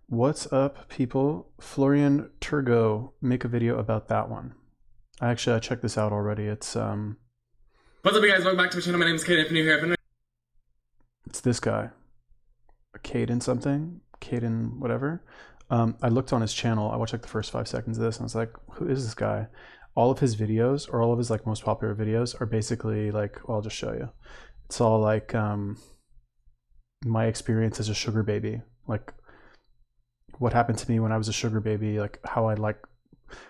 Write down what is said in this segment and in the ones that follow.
What's up, people? Florian Turgo, make a video about that one. I checked this out already. What's up, you guys? Welcome back to my channel. My name is Kaeden. If you're new here, it's this guy, Kaeden something, Kaeden whatever. I looked on his channel. I watched like the first 5 seconds of this, and I was like, who is this guy? All of his videos, or all of his like most popular videos, are basically like, well, I'll just show you. It's all like my experience as a sugar baby, like what happened to me when I was a sugar baby, like how I like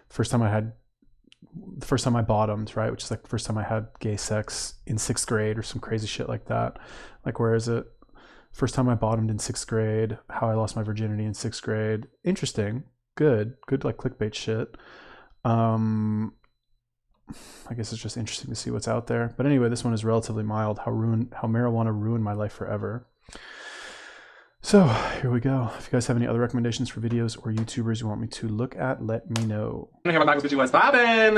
first time I bottomed, right? Which is like the first time I had gay sex in 6th grade or some crazy shit like that. Like, where is it? First time I bottomed in 6th grade, how I lost my virginity in 6th grade. Interesting. Good like clickbait shit. I guess it's just interesting to see what's out there. But anyway, this one is relatively mild. How marijuana ruined my life forever. So here we go. If you guys have any other recommendations for videos or YouTubers you want me to look at, let me know. I'm here back with what's poppin'.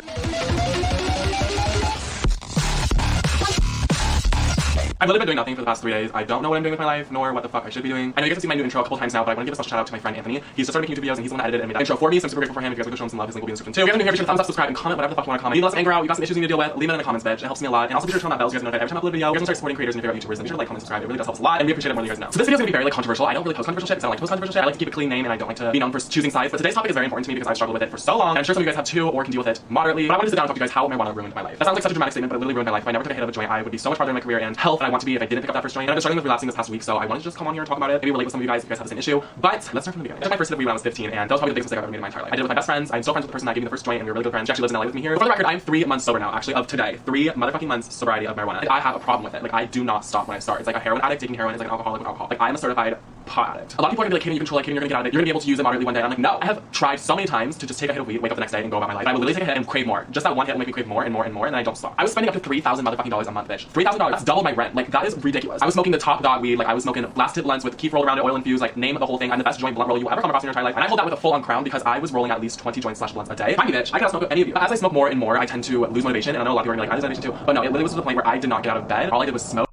I've literally been doing nothing for the past 3 days. I don't know what I'm doing with my life, nor what the fuck I should be doing. I know you guys have seen my new intro a couple times now, but I want to give a special shout out to my friend Anthony. He's just started making YouTube videos, and he's the one that edited and made that intro for me, so I'm super grateful for him. If you guys want to show him some love, his link will be in the description too. If you guys are new here, be sure to thumbs up, subscribe, and comment whatever the fuck you want to comment. Leave us anger out. You got some issues you need to deal with, leave it in the comments, bitch. It helps me a lot. And also be sure to turn on that bell so you guys know every time I upload a video. You guys can start supporting creators and your favorite YouTubers, and be sure to like, comment, subscribe. It really does help us a lot, and we appreciate it more than you guys know. So this video is gonna be very like controversial. I don't really post controversial shit because I don't like to post controversial shit. I like to keep a clean name, and I don't like to be known for choosing sides. But today's topic is very important to me because I've struggled with it for so long, and I'm sure some of you guys have too, or can deal with it moderately. But I want to sit down and talk to you guys how marijuana ruined my life. That sounds like such a dramatic statement, but it literally ruined my life. If I never took a hit of a joint, I would be so much farther in my career and health than I want to be if I didn't pick up that first joint. And I've been struggling with relapsing this past week, so I wanted to just come on here and talk about it. Maybe relate with some of you guys if you guys have the same issue. But let's start from the beginning. I took my first hit of weed when I was 15, and that was probably the biggest mistake I've ever made in my entire life. I did it with my best friends. I'm still friends with the person that gave me the first joint, and we're really good friends. She actually lives in LA with me here. For the record, I'm 3 months sober now, actually, of today. 3 motherfucking months sobriety of marijuana. And I have a problem with it. Like, I do not stop when I start. It's like a heroin addict taking heroin. It's like an alcoholic with alcohol. Like, I'm a certified pot addict. A lot of people are gonna be like, Kaden, you control it, Kaden, you're gonna get out of it. You're gonna be able to use it moderately one day. And I'm like, no. I have tried so many times to just take a hit of weed, wake up the next day, and go about my life. And I will literally take a hit and crave more. Just that one hit will make me crave more and more and more, and then I don't stop. I was spending up to $3,000 motherfucking dollars a month, bitch. $3,000. That's double my rent. Like, that is ridiculous. I was smoking the top dog weed. Like, I was smoking blast tip blunts with keef roll around it, oil infused, like, name the whole thing. I'm the best joint blunt roll you will ever come across in your entire life. And I hold that with a full-on crown because I was rolling at least 20 joints slash blunts a day. Mind me, bitch, I cannot smoke with any of you. But as I smoke more and more, I tend to lose motivation, and I know a lot of people are gonna be like, I lose motivation too. But no, it literally was to the point where I did not get out of bed. All I did was smoke.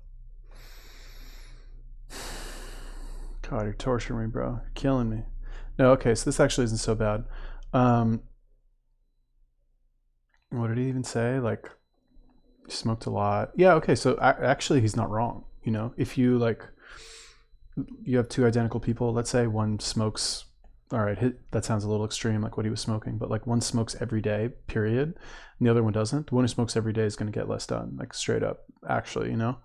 God, you're torturing me, bro. You're killing me. No, okay, so this actually isn't so bad. What did he even say? Like, he smoked a lot. Yeah, okay, so actually he's not wrong. You know, if you like, you have two identical people, let's say one smokes, all right, that sounds a little extreme, like what he was smoking, but like one smokes every day, period, and the other one doesn't. The one who smokes every day is going to get less done, like straight up, actually, you know?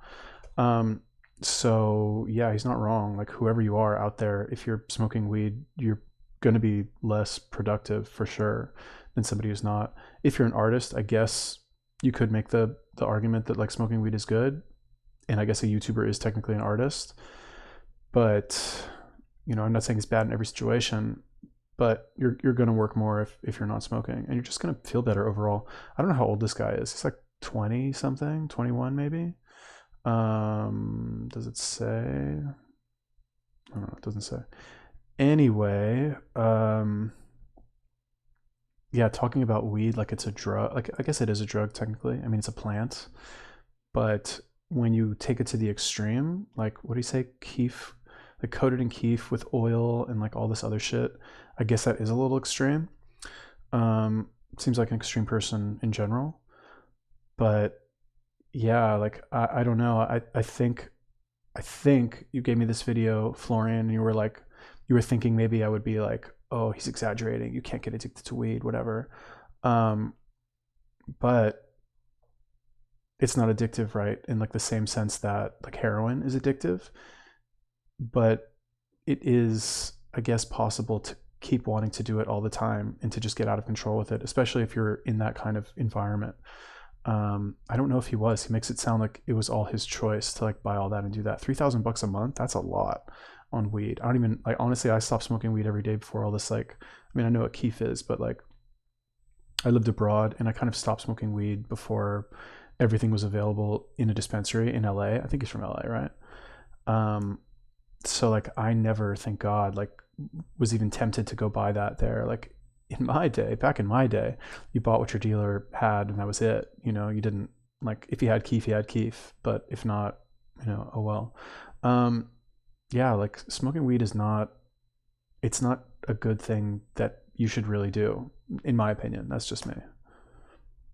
So yeah, he's not wrong. Like, whoever you are out there, if you're smoking weed, you're going to be less productive for sure than somebody who's not. If you're an artist, I guess you could make the argument that like smoking weed is good, and I guess a YouTuber is technically an artist. But you know, I'm not saying it's bad in every situation, but you're going to work more if you're not smoking, and you're just going to feel better overall. I don't know how old this guy is. He's like 20 something, 21 maybe. Does it say? I don't know, it doesn't say. Anyway, yeah, talking about weed like it's a drug, like I guess it is a drug technically. I mean, it's a plant, but when you take it to the extreme, like what do you say, keef, like coated in keef with oil and like all this other shit, I guess that is a little extreme. Seems like an extreme person in general, but yeah, like I don't know. I think you gave me this video, Florian, and you were thinking maybe I would be like, oh, he's exaggerating. You can't get addicted to weed, whatever. But it's not addictive, right? In like the same sense that like heroin is addictive, but it is, I guess, possible to keep wanting to do it all the time and to just get out of control with it, especially if you're in that kind of environment. I don't know if he was. He makes it sound like it was all his choice to like buy all that and do that. $3,000 a month, that's a lot on weed. I don't even, like, honestly, I stopped smoking weed every day before all this. Like, I mean, I know what keef is, but like, I lived abroad and I kind of stopped smoking weed before everything was available in a dispensary in LA. I think he's from LA, right? So like, I never, thank God, like was even tempted to go buy that there. Like, in my day, back in my day, you bought what your dealer had and that was it. You know, you didn't, like, if he had keef, but if not, you know, oh well. Yeah, like smoking weed is not it's not a good thing that you should really do, in my opinion. That's just me.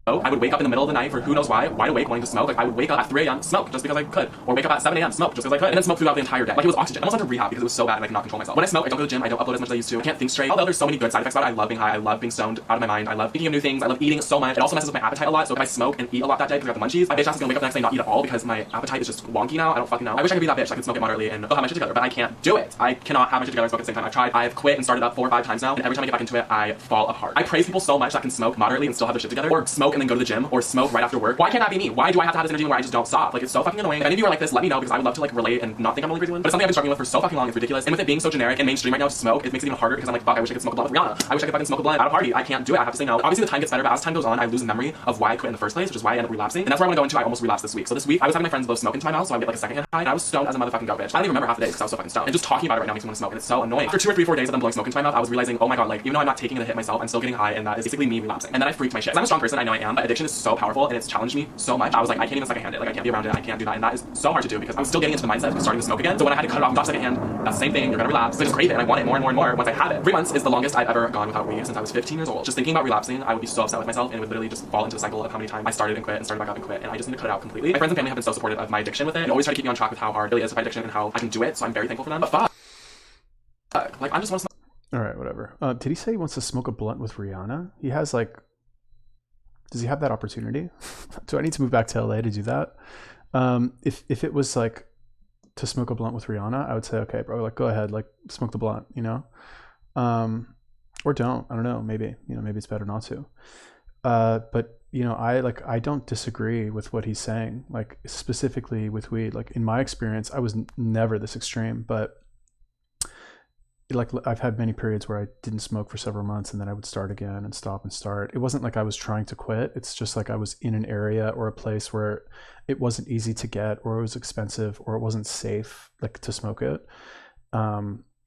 I would wake up in the middle of the night for who knows why, wide awake, wanting to smoke. Like, I would wake up at 3 a.m., smoke just because I could, or wake up at 7 a.m., smoke just because I could, and then smoke throughout the entire day. Like, it was oxygen. I almost went to rehab because it was so bad and I could not control myself. When I smoke, I don't go to the gym, I don't upload as much as I used to, I can't think straight. Although there's so many good side effects about it, I love being high, I love being stoned out of my mind, I love thinking of new things, I love eating so much. It also messes with my appetite a lot, so if I smoke and eat a lot that day because I got the munchies, I bitch ass is gonna wake up the next day and not eat at all because my appetite is just wonky now. I don't fucking know. I wish I could be that bitch. I could smoke it moderately and still have my shit together, but I can't do it. I cannot have my shit together and smoke at the same time. I've tried. I've quit and started up 4 or 5 times now, and every time I get back into it, I fall apart. I praise people so much that can smoke moderately and still have their shit together, or smoke and then go to the gym, or smoke right after work. Why can't that be me? Why do I have to have this energy where I just don't stop? Like, it's so fucking annoying. If any of you are like this, let me know because I would love to like relate and not think I'm the only crazy one. But it's something I've been struggling with for so fucking long. It's ridiculous. And with it being so generic and mainstream right now to smoke, it makes it even harder because I'm like, fuck, I wish I could smoke a blunt with Rihanna. I wish I could fucking smoke a blunt at a party. I can't do it. I have to say no. Obviously the time gets better, but as time goes on, I lose memory of why I quit in the first place, which is why I end up relapsing. And that's where I want to go into. I almost relapsed this week. So this week I was having my friends blow smoke into my mouth, so I would get like a secondhand high. And I was stoned as a motherfucking go bitch. I don't even remember half the day because I was so fucking stoned. And just talking about it right now makes me want to smoke, and it's so annoying. After 2 or 3 or 4 days of them blowing smoke into my mouth, I was realizing, oh my god, like even though I'm not taking the hit myself, I'm still getting high, and that is basically me relapsing. And then I freaked my shit. 'Cause I'm a strong person, I know I am, but addiction is so powerful and it's challenged me so much. I was like, I can't even secondhand it. Like, I can't be around it. I can't do that, and that is so hard to do because I'm still getting into the mindset of starting to smoke again. So when I had to cut it off and stop secondhand, that's the same thing. You're gonna relapse. So I just crave it, and I want it more and more and more once I have it. 3 months is the longest I've ever gone without weed since I was 15 years old. Just thinking about relapsing, I would be so upset with myself, and it would literally just fall into the cycle of how many times I started and quit and started back up and quit, and I just need to cut it out completely. My friends and family have been so supportive of my addiction with it, and always try to keep me on track with how hard it really is to fight addiction and how I can do it. So I'm very thankful for them. But fuck, like, I just want to smoke. All right, whatever. Did he say he wants to smoke a blunt with Rihanna? He has like, does he have that opportunity? Do I need to move back to LA to do that? If it was like to smoke a blunt with Rihanna, I would say, okay, bro, like go ahead, like smoke the blunt, you know, or don't. I don't know. Maybe maybe it's better not to. But I don't disagree with what he's saying. Like specifically with weed. Like in my experience, I was never this extreme, but like I've had many periods where I didn't smoke for several months and then I would start again and stop and start. It wasn't like I was trying to quit. It's just like I was in an area or a place where it wasn't easy to get, or it was expensive, or it wasn't safe like to smoke it.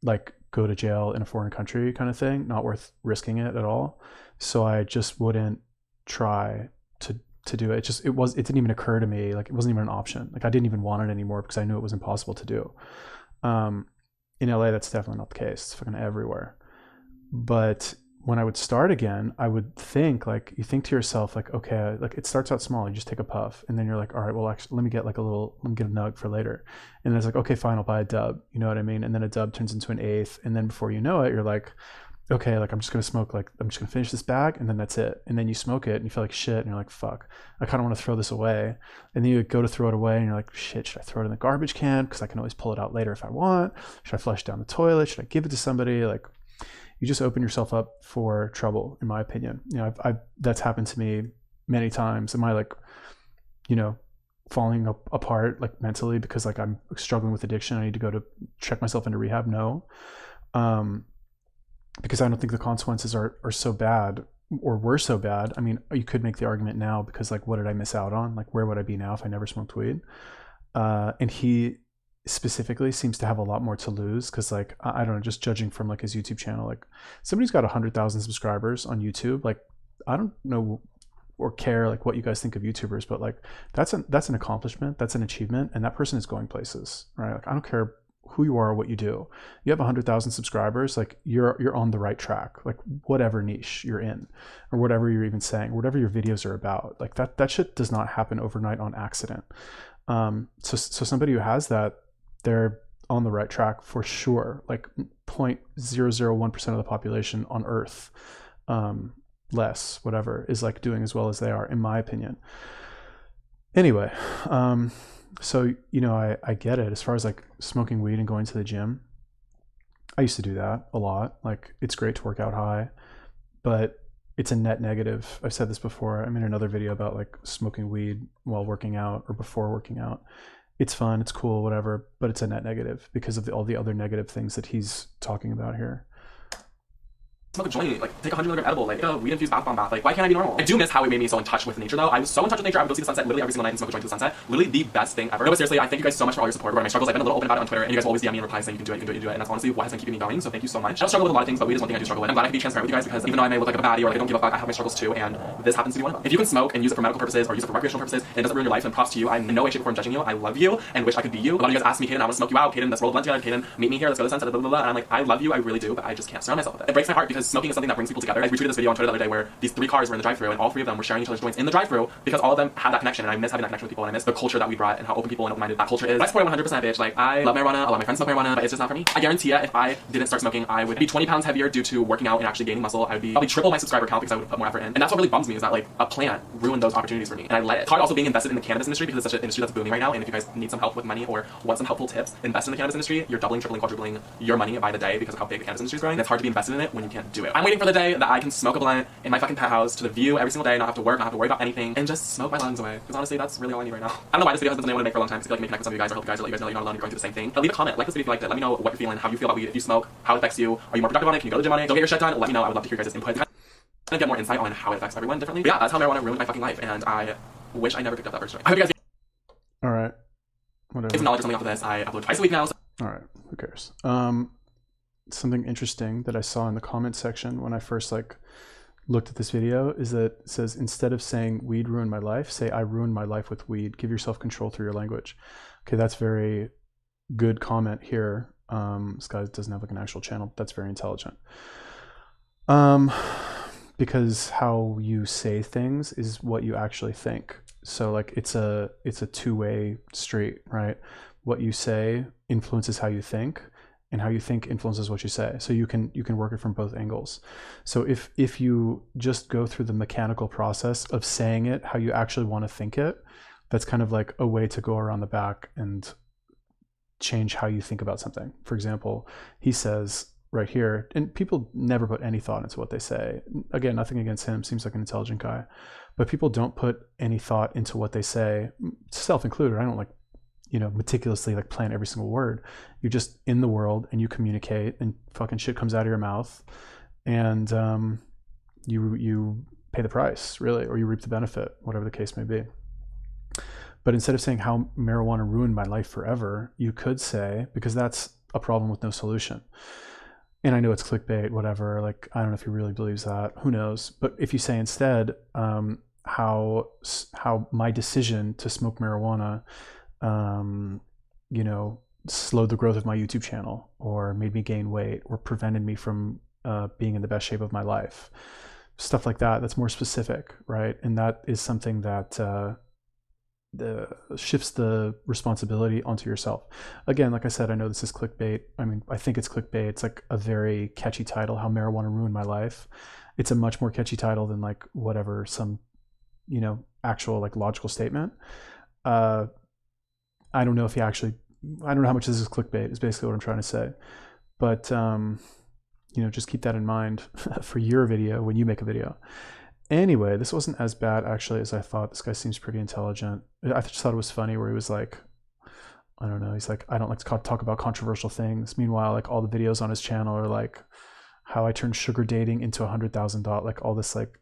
Like go to jail in a foreign country kind of thing, not worth risking it at all. So I just wouldn't try to do it. It didn't even occur to me. Like it wasn't even an option. Like I didn't even want it anymore because I knew it was impossible to do. In LA, that's definitely not the case. It's fucking everywhere. But when I would start again, I would think like, you think to yourself like, okay, like it starts out small. You just take a puff and then you're like, all right, well, actually, let me get a nug for later. And then it's like, okay, fine, I'll buy a dub. You know what I mean? And then a dub turns into an eighth. And then before you know it, you're like, okay, like I'm just gonna finish this bag and then that's it. And then you smoke it and you feel like shit and you're like, fuck, I kind of want to throw this away. And then you go to throw it away and you're like, shit, should I throw it in the garbage can? Because I can always pull it out later if I want. Should I flush down the toilet? Should I give it to somebody? Like, you just open yourself up for trouble, in my opinion. I've that's happened to me many times. Am I like, falling apart like mentally because like I'm struggling with addiction? I need to go to check myself into rehab? No. Because I don't think the consequences are so bad or were so bad. I mean, you could make the argument now because like, what did I miss out on? Like, where would I be now if I never smoked weed? And he specifically seems to have a lot more to lose because like, I don't know, just judging from like his YouTube channel, like somebody's got 100,000 subscribers on YouTube. Like, I don't know or care like what you guys think of YouTubers, but like that's an accomplishment, that's an achievement, and that person is going places, right? Like, I don't care who you are or what you do. You have 100,000 subscribers, like you're on the right track, like whatever niche you're in or whatever you're even saying, whatever your videos are about, like that shit does not happen overnight on accident. So somebody who has that, they're on the right track for sure. Like 0.001% of the population on earth, less whatever, is like doing as well as they are, in my opinion. Anyway, so, I get it. As far as like smoking weed and going to the gym, I used to do that a lot. Like, it's great to work out high, but it's a net negative. I've said this before. I made another video about like smoking weed while working out or before working out. It's fun, it's cool, whatever, but it's a net negative because of all the other negative things that he's talking about here. smoke a joint, like take a 100 milligram edible, like a weed infused bath bomb bath. Like, why can't I be normal? I do miss how it made me so in touch with nature though. I was so in touch with nature. I would go see the sunset literally every single night and smoke a joint to the sunset. Literally the best thing ever. No, but seriously, I thank you guys so much for all your support regarding my struggles. I've been a little open about it on Twitter, and you guys will always DM me and reply saying you can do it, you can do it, you can do it. And that's honestly what has been keeping me going. So thank you so much. I don't struggle with a lot of things, but weed is one thing I do struggle with. I'm glad I can be transparent with you guys because even though I may look like a baddie or like I don't give a fuck, I have my struggles too, and this happens to be one of them. If you can smoke and use it for medical purposes or use it for recreational purposes and it doesn't ruin your life, then props to you. I'm in no way, shape, or form judging you. I love you and wish I could be you. A lot of you guys ask me, Kaeden, I want to smoke you out. Kaeden, let's roll a blunt together. Kaeden, meet me here. Let's go to the sunset. Blah, blah, blah. And I'm like, I love you, I really do, but I just can't surround myself with it. It breaks my heart because smoking is something that brings people together. I retweeted this video on Twitter the other day where these 3 cars were in the drive-thru and all 3 of them were sharing each other's joints in the drive-thru because all of them have that connection, and I miss having that connection with people, and I miss the culture that we brought and how open people and open-minded that culture is. I support it 100%, bitch. Like, I love marijuana. A lot of my friends smoke marijuana, but it's just not for me. I guarantee you, if I didn't start smoking, I would be 20 pounds heavier due to working out and actually gaining muscle. I would be probably triple my subscriber count because I would have put more effort in. And that's what really bums me is that like a plant ruined those opportunities for me, and I let it. It's hard also being invested in the cannabis industry because it's such an industry that's booming right now. And if you guys need some help with money or want some helpful tips, invest in the cannabis industry. You're doubling, tripling, quadrupling your money by the day because of how big the cannabis industry is growing. And it's hard to be invested in it when you can't do it. I'm waiting for the day that I can smoke a blunt in my fucking penthouse to the view every single day, not have to work, not have to worry about anything, and just smoke my lungs away. Because honestly, that's really all I need right now. I don't know why this video has been something I want to make for a long time because I feel like maybe connect with some of you guys or help you guys or let you guys know you're not alone, you're going through the same thing. But leave a comment, like this video if you liked it. Let me know what you're feeling, how you feel about weed, if you smoke, how it affects you. Are you more productive on it? Can you go to the gym on it? Go get your shit done. Let me know. I would love to hear your guys' input. And get more insight on how it affects everyone differently. But yeah, that's how marijuana ruined my fucking life, and I wish I never picked up that first joint. I hope you guys All right. Whatever. get some knowledge or something off of this. I upload twice a week now. So All right. Who cares? Something interesting that I saw in the comment section when I first like looked at this video is that it says, instead of saying weed ruined my life, say I ruined my life with weed. Give yourself control through your language. Okay, that's very good comment here. This guy doesn't have like an actual channel. That's very intelligent. Because how you say things is what you actually think. So like it's a two-way street, right? What you say influences how you think, and how you think influences what you say. So you can work it from both angles. So if you just go through the mechanical process of saying it how you actually want to think it, that's kind of like a way to go around the back and change how you think about something. For example, he says right here, and people never put any thought into what they say. Again, nothing against him, seems like an intelligent guy, but people don't put any thought into what they say, self included. I don't like, meticulously like plan every single word. You're just in the world and you communicate, and fucking shit comes out of your mouth, and you pay the price, really, or you reap the benefit, whatever the case may be. But instead of saying how marijuana ruined my life forever, you could say, because that's a problem with no solution. And I know it's clickbait, whatever. Like, I don't know if he really believes that. Who knows? But if you say instead how my decision to smoke marijuana, slowed the growth of my YouTube channel, or made me gain weight, or prevented me from being in the best shape of my life, stuff like that. That's more specific, right? And that is something that shifts the responsibility onto yourself. Again, like I said, I know this is clickbait. I mean, I think it's clickbait. It's like a very catchy title, How Marijuana Ruined My Life. It's a much more catchy title than like whatever, some, actual like logical statement. I don't know if he actually, I don't know how much this is clickbait, is basically what I'm trying to say. But, just keep that in mind for your video when you make a video. Anyway, this wasn't as bad actually as I thought. This guy seems pretty intelligent. I just thought it was funny where he was like, I don't know, he's like, I don't like to talk about controversial things. Meanwhile, like all the videos on his channel are like how I turned sugar dating into $100,000, like all this like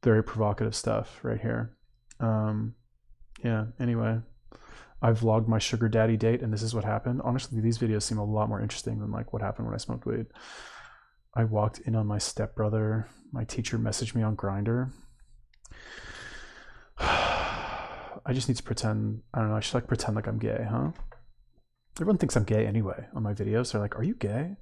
very provocative stuff right here. Yeah, anyway, I vlogged my sugar daddy date and this is what happened. Honestly, these videos seem a lot more interesting than like what happened when I smoked weed. I walked in on my stepbrother. My teacher messaged me on Grindr. I just need to pretend, I don't know, I should like pretend like I'm gay, huh? Everyone thinks I'm gay anyway on my videos. They're like, are you gay?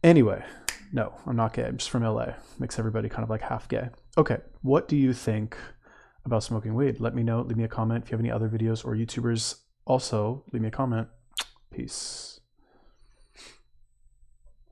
Anyway, no, I'm not gay. I'm just from LA. Makes everybody kind of like half gay. Okay, what do you think about smoking weed? Let me know. Leave me a comment. If you have any other videos or YouTubers, also leave me a comment. Peace.